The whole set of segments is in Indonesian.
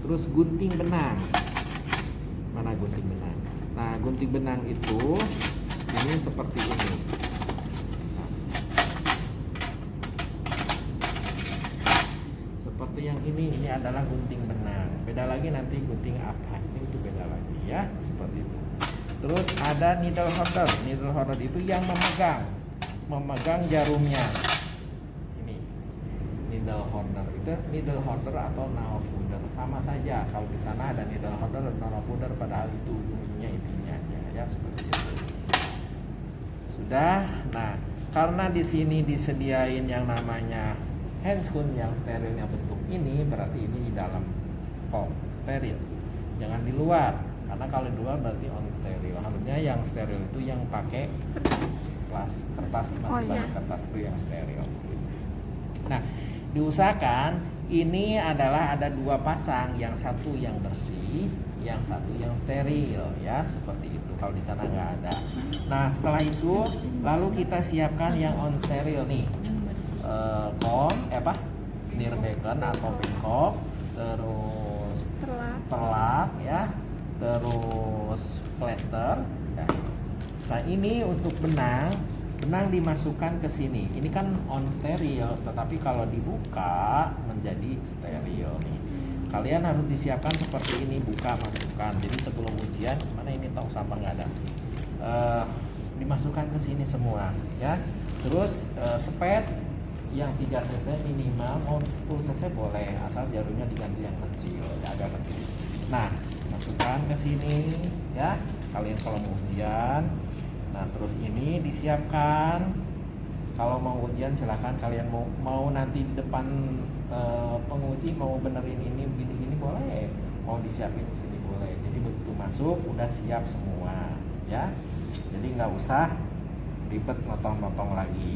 Terus gunting benang. Mana gunting benang? Nah, gunting benang itu ini seperti ini. Nah, seperti yang ini adalah gunting benang. Beda lagi nanti gunting apa? Ini itu beda lagi ya, seperti itu. Terus ada needle holder. Needle holder itu yang memegang jarumnya. Ini needle holder itu needle holder atau nail founder sama saja. Kalau di sana ada needle holder dan nail founder, padahal itu ujungnya intinya ya seperti itu. Sudah. Nah, karena di sini disediain yang namanya handscoon yang sterilnya bentuk ini, berarti ini di dalam kok steril. Jangan di luar. Karena kalau di luar berarti on steril. Harusnya yang steril itu yang pakai kertas masih banyak kertas itu yang steril. Nah, diusahakan ini adalah ada dua pasang, yang satu yang bersih, yang satu yang steril ya, seperti itu. Kalau di sana nggak ada. Nah, setelah itu lalu kita siapkan yang on steril nih. Nirbecken atau bengkok, terus perlak ya, terus plester ya. Nah, ini untuk benang dimasukkan ke sini. Ini kan on steril, tetapi kalau dibuka menjadi steril nih. Kalian harus disiapkan seperti ini, buka masukkan. Jadi sebelum ujian, mana ini tong sampah nggak ada, dimasukkan ke sini semua ya. Terus spet yang 3 cc minimal, mau 10 cc boleh, asal jarumnya diganti yang kecil ya, agak kecil. Nah, masukkan ke sini ya, kalian kalau mau ujian. Nah, terus ini disiapkan. Kalau mau ujian silahkan kalian mau nanti di depan penguji mau benerin ini gini boleh, mau disiapin di sini boleh. Jadi begitu masuk udah siap semua ya. Jadi nggak usah ribet motong-motong lagi.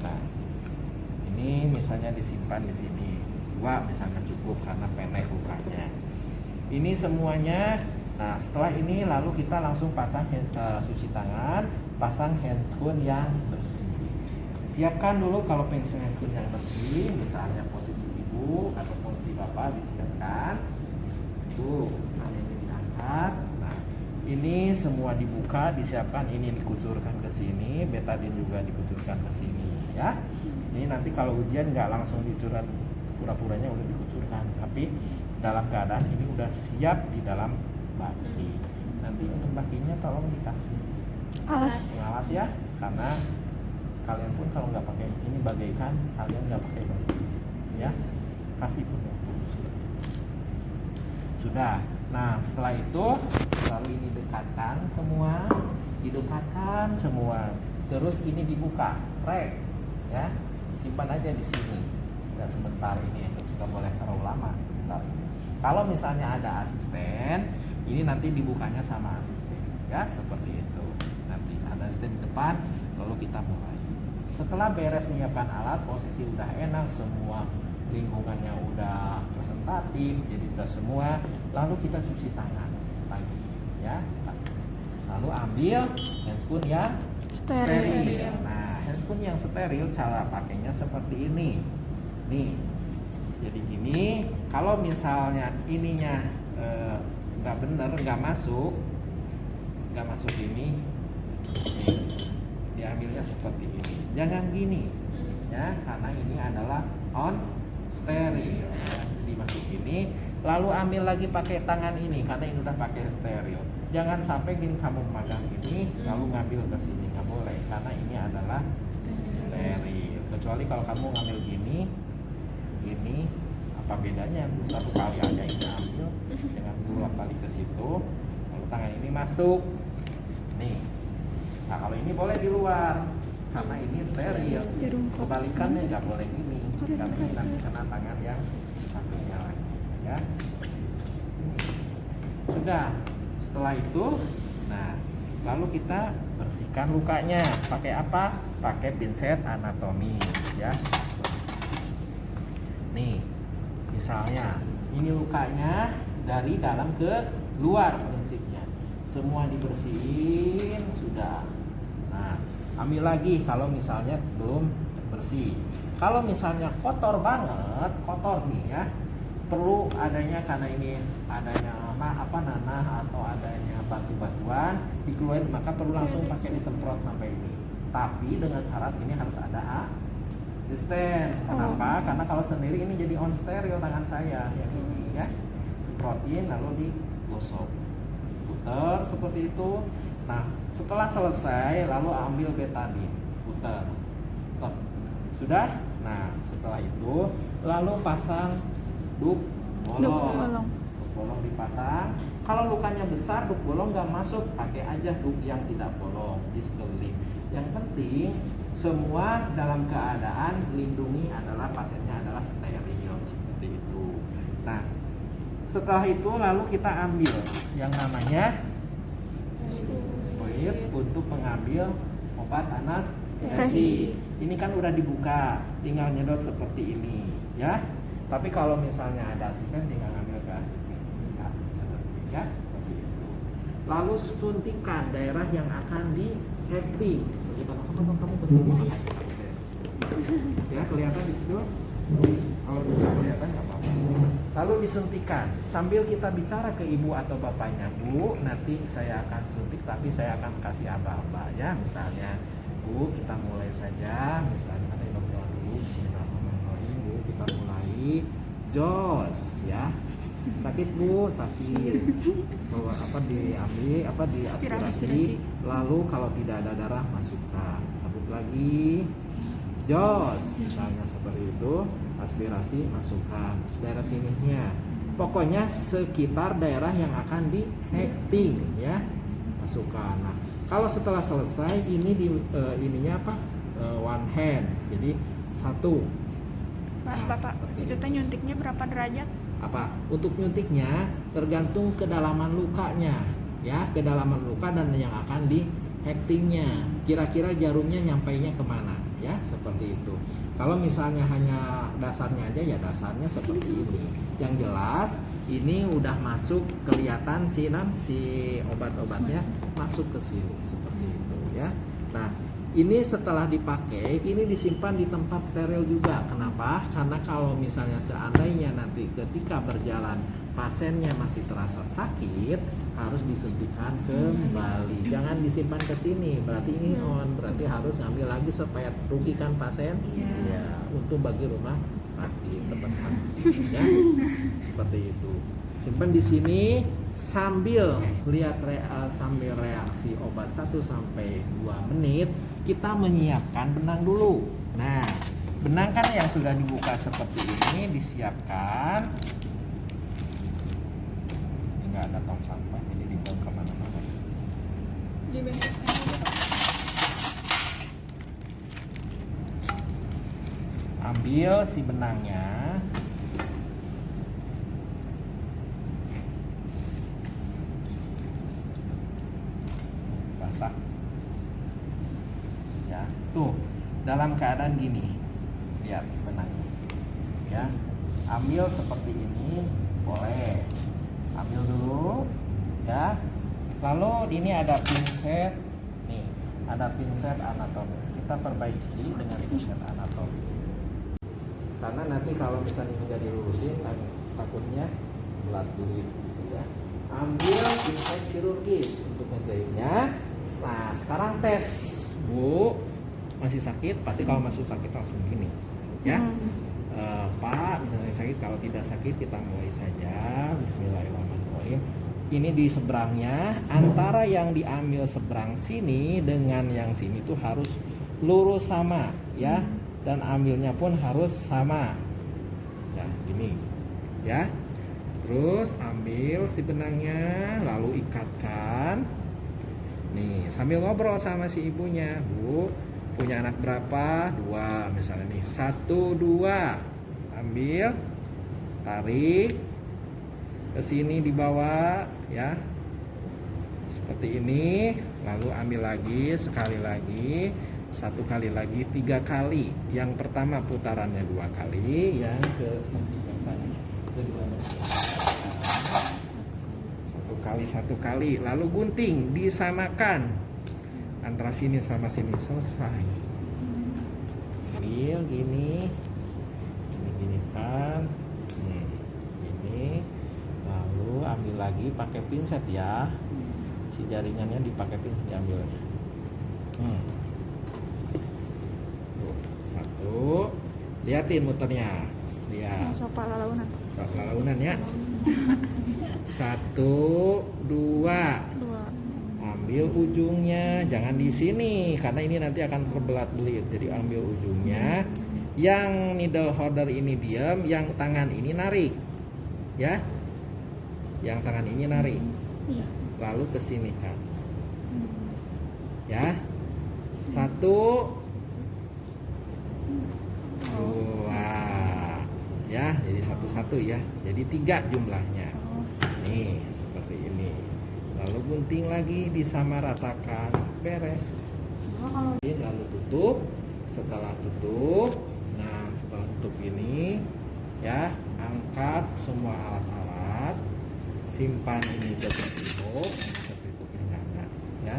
Nah, ini misalnya disimpan di sini 2 misalnya cukup karena pendek bukannya. Ini semuanya. Nah, setelah ini lalu kita langsung pasang cuci tangan, pasang handscoon yang bersih. Siapkan dulu kalau pensil handscoon yang bersih, misalnya posisi ibu atau posisi bapak disiapkan. Tuh, misalnya ini diangkat. Nah, ini semua dibuka, disiapkan, ini dikucurkan ke sini, betadine juga dikucurkan ke sini ya. Ini nanti kalau ujian nggak langsung dicuran, pura-puranya udah dikucurkan, tapi dalam keadaan ini udah siap di dalam baki. Nanti untuk bakinya tolong dikasih pengawas ya, karena kalian pun kalau nggak pakai ini bagaikan kalian nggak pakai baju ya, kasih pun ya. Sudah. Nah, setelah itu lalu ini didekatkan semua, terus ini dibuka rek ya, simpan aja di sini ya sebentar. Ini juga boleh terlalu lama. Bentar. Kalau misalnya ada asisten, ini nanti dibukanya sama asisten ya, seperti itu. Nanti ada asisten di depan, lalu kita mulai. Setelah beres menyiapkan alat, posisi udah enak, semua lingkungannya udah presentatif, jadi udah semua, lalu kita cuci tangan lagi ya, pasti. Lalu ambil handscoon yang steril. Nah, handscoon yang steril cara pakainya seperti ini nih. Jadi gini, kalau misalnya ininya nggak bener, nggak masuk ini, nih, diambilnya seperti ini. Jangan gini ya, karena ini adalah on steril. Dimasuk ini, lalu ambil lagi pakai tangan ini karena ini udah pakai steril. Jangan sampai gini kamu megang ini lalu ngambil ke sini, nggak boleh karena ini adalah steril. Kecuali kalau kamu ngambil gini, apa bedanya? Satu kali aja ini ambil, jangan 2 kali ke situ. Lalu tangan ini masuk nih. Nah, kalau ini boleh di luar karena ini steril. Kebalikannya nggak boleh gini karena ini nanti kena tangan yang satunya lagi ya. Sudah. Setelah itu, nah lalu kita bersihkan lukanya. Pakai apa? Pakai pinset anatomis ya. Nih, misalnya ini lukanya dari dalam ke luar prinsipnya. Semua dibersihin sudah. Nah, ambil lagi kalau misalnya belum bersih. Kalau misalnya kotor banget, kotor nih ya, perlu adanya, karena ini adanya nanah atau adanya batu-batuan dikeluarin, maka perlu langsung pakai disemprot sampai ini. Tapi dengan syarat ini harus ada asisten. Kenapa? Karena kalau sendiri ini jadi on steril tangan saya yang ini ya. Semprotin lalu digosok. Putar seperti itu. Nah, setelah selesai lalu ambil betadine. Putar. Sudah? Nah, setelah itu lalu pasang duk bolong. Duk bolong dipasang. Kalau lukanya besar, duk bolong nggak masuk, pakai aja duk yang tidak bolong di sekeliling. Yang penting semua dalam keadaan lindungi adalah pasiennya adalah steril seperti itu. Nah, setelah itu lalu kita ambil yang namanya spuit untuk mengambil obat anestesi. Ini kan udah dibuka, tinggal nyedot seperti ini, ya. Tapi kalau misalnya ada asisten, tinggal ngambil ke asisten, seperti itu. Lalu suntikan daerah yang akan di hacking. Kamu kesini. Ya, kelihatan di situ. Kalau tidak kelihatan nggak apa-apa. Lalu disuntikan. Sambil kita bicara ke ibu atau bapaknya, Bu, nanti saya akan suntik, tapi saya akan kasih aba-aba ya. Misalnya, Bu, kita mulai saja. Misalnya nanti berdoa dulu. Bismillahirrahmanirrahim. Bu, kita mulai. Jos, ya. Sakit Bu, sakit. Bawa diambil, diaspirasi. Lalu kalau tidak ada darah masukkan. Cabut lagi. Jos, misalnya seperti itu. Aspirasi masukkan. Daerah sininya. Pokoknya sekitar daerah yang akan di hacking ya. Masukkan. Nah, kalau setelah selesai ini ininya apa? One hand. Jadi satu. Bapak, itu teh nyuntiknya berapa derajat? Untuk nyuntiknya tergantung kedalaman lukanya ya, kedalaman luka dan yang akan di hactingnya, kira-kira jarumnya nyampainya kemana ya, seperti itu. Kalau misalnya hanya dasarnya aja ya dasarnya seperti ini. Yang jelas ini udah masuk, kelihatan si obat-obatnya masuk ke sini seperti itu ya. Nah, ini setelah dipakai, ini disimpan di tempat steril juga. Kenapa? Karena kalau misalnya seandainya nanti ketika berjalan pasiennya masih terasa sakit, harus disuntikan kembali. Jangan disimpan ke sini. Berarti ini berarti harus ngambil lagi supaya rugikan pasien. Ya, untuk bagi rumah sakit teman-teman. Ya, seperti itu. Simpan di sini. Sambil lihat sambil reaksi obat 1 sampai 2 menit, kita menyiapkan benang dulu. Nah, benang kan yang sudah dibuka seperti ini disiapkan. Ini nggak ada tong sampah, jadi dibuang kemana-mana. Ambil si benangnya. Ya, tuh dalam keadaan gini, lihat benangnya ya, ambil seperti ini boleh, ambil dulu ya. Lalu ini ada pinset nih, ada pinset anatomis, kita perbaiki dengan pinset anatomis karena nanti kalau misalnya ini nggak dilurusin takutnya belat-belit gitu ya. Ambil pinset kirurgis untuk menjahitnya. Nah, sekarang tes, Bu, masih sakit? Pasti kalau masih sakit langsung gini, ya. Pak, misalnya sakit, kalau tidak sakit kita mulai saja. Bismillahirrahmanirrahim. Ini di seberangnya, antara yang diambil seberang sini dengan yang sini tuh harus lurus sama, ya. Dan ambilnya pun harus sama. Ya, gini, ya. Terus ambil si benangnya, lalu ikatkan. Nih, sambil ngobrol sama si ibunya, Bu, punya anak berapa? 2 misalnya nih. 1, 2. Ambil, tarik ke sini di bawah ya. Seperti ini, lalu ambil lagi sekali lagi, 1 kali lagi, 3 kali. Yang pertama putarannya 2 kali, yang ke samping kanan keduanya 1 kali, lalu gunting, disamakan antara sini sama sini, selesai. Ambil gini kan, lagi pakai pinset ya. Si jaringannya dipakai pinset diambil. Tuh, satu. Liatin muternya. Lihat. Sopa lalaunan. Sopa lalaunan ya. 1, 2. Ambil ujungnya, jangan di sini karena ini nanti akan terbelat-belit. Jadi ambil ujungnya. Yang needle holder ini diam, yang tangan ini narik. Ya. Yang tangan ini narik. Iya. Lalu ke sini kan. Ya. 1, 2. Ya, jadi satu-satu ya. Jadi 3 jumlahnya. Nih, seperti ini. Lalu gunting lagi, disamaratakan, beres. Lalu tutup. Setelah tutup, nah setelah tutup ini, ya angkat semua alat-alat, simpan ini ke tertutup, tertutupnya nggak ada, ya.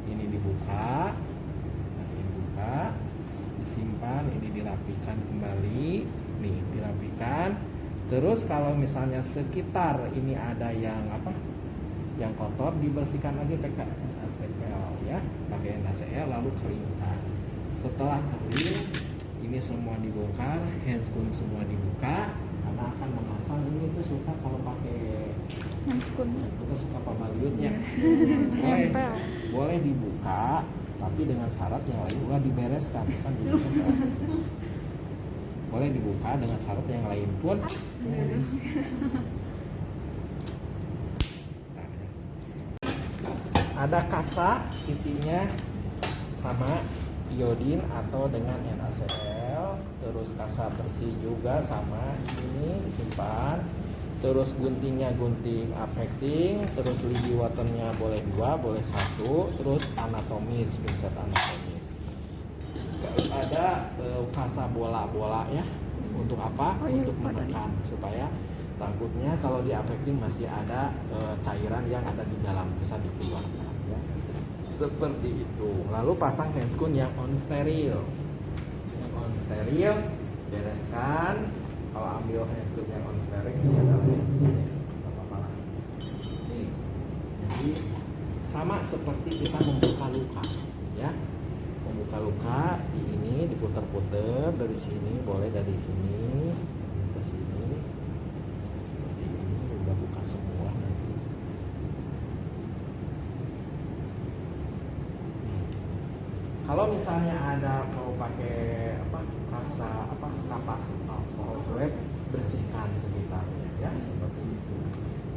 Ini dibuka, nah ini buka, disimpan, ini dirapikan kembali, nih dirapikan. Terus kalau misalnya sekitar ini ada yang apa? Yang kotor dibersihkan lagi pakai NaCl ya, pakai NaCl lalu keringkan. Setelah kering, ini semua dibongkar, handscoon semua dibuka karena akan memasang ini tuh suka kalau pakai Handscoon. kita suka pabaliutnya. Nempel. Boleh dibuka, tapi dengan syarat yang lain juga dibereskan kan jadi boleh dibuka dengan syarat yang lain pun. Ada kasa isinya sama iodin atau dengan NaCl, terus kasa bersih juga sama ini disimpan, terus guntingnya gunting affecting, terus lidi waternya boleh 2 boleh 1, terus anatomis, pinset anatomis. Terus ada kasa bola-bola ya, untuk apa? Oh, iya, untuk lupa menekan supaya takutnya kalau di affecting masih ada cairan yang ada di dalam bisa dikeluarkan ya. Seperti itu. Lalu pasang handscoon yang on steril. Yang on steril bereskan. Kalau ambil handscoon yang on steril ini adalah handscoonnya. Apa-apa lah. Nih. Jadi sama seperti kita membuka luka ya. Membuka luka di ini diputar-putar dari sini, boleh dari sini ke sini. Seperti ini udah buka semua nanti. Kalau misalnya ada mau pakai apa kasa apa kapas alkohol swab, bersihkan sekitarnya ya seperti itu.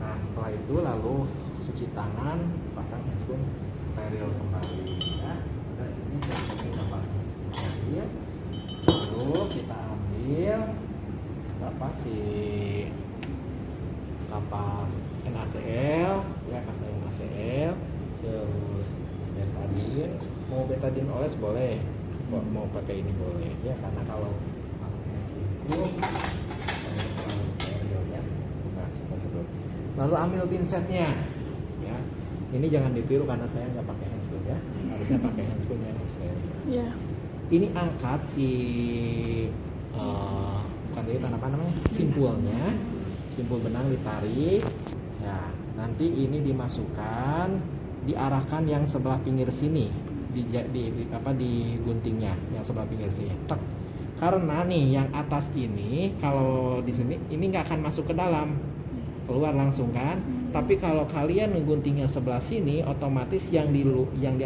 Nah setelah itu lalu cuci tangan, pasang handscoon steril kembali ya. Dan ini kita pasang handscoon steril. Lalu kita ambil apa sih kapas NaCl ya, kasa NaCl, terus betadine. Mau betadine oles boleh, mau pakai ini boleh ya, karena kalau itu terlalu steril ya. Nah seperti itu. Lalu ambil pinsetnya ya, ini jangan ditiru karena saya nggak pakai handscoon ya, harusnya pakai handscoon yang steril. Iya. Ini angkat si bukan dari apa namanya, simpulnya, simpul benang ditarik ya, nanti ini dimasukkan, diarahkan yang sebelah pinggir sini di apa di guntingnya yang sebelah pinggir sini. Tek. Karena nih yang atas ini kalau di sini ini nggak akan masuk ke dalam, keluar langsung kan. Tapi kalau kalian mengguntingnya sebelah sini, otomatis yang di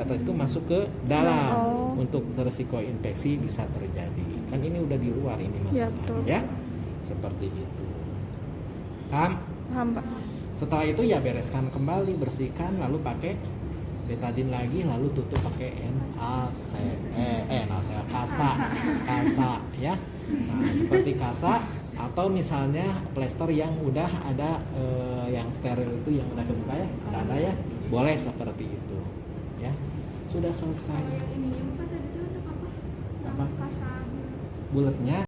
atas itu masuk ke dalam. Untuk resiko infeksi bisa terjadi. Kan ini udah di luar ini Ya, masuknya betul. ya. Seperti itu. Paham? Paham, Pak. Setelah itu ya bereskan kembali, bersihkan, lalu pakai betadine lagi, lalu tutup pakai kasa ya. Nah seperti kasa atau misalnya plester yang udah ada yang steril itu yang udah kebuka ya, sudah ada ya, boleh seperti itu ya. Sudah selesai. Yang ini yang tadi itu apa? Apa? Kasa Bulatnya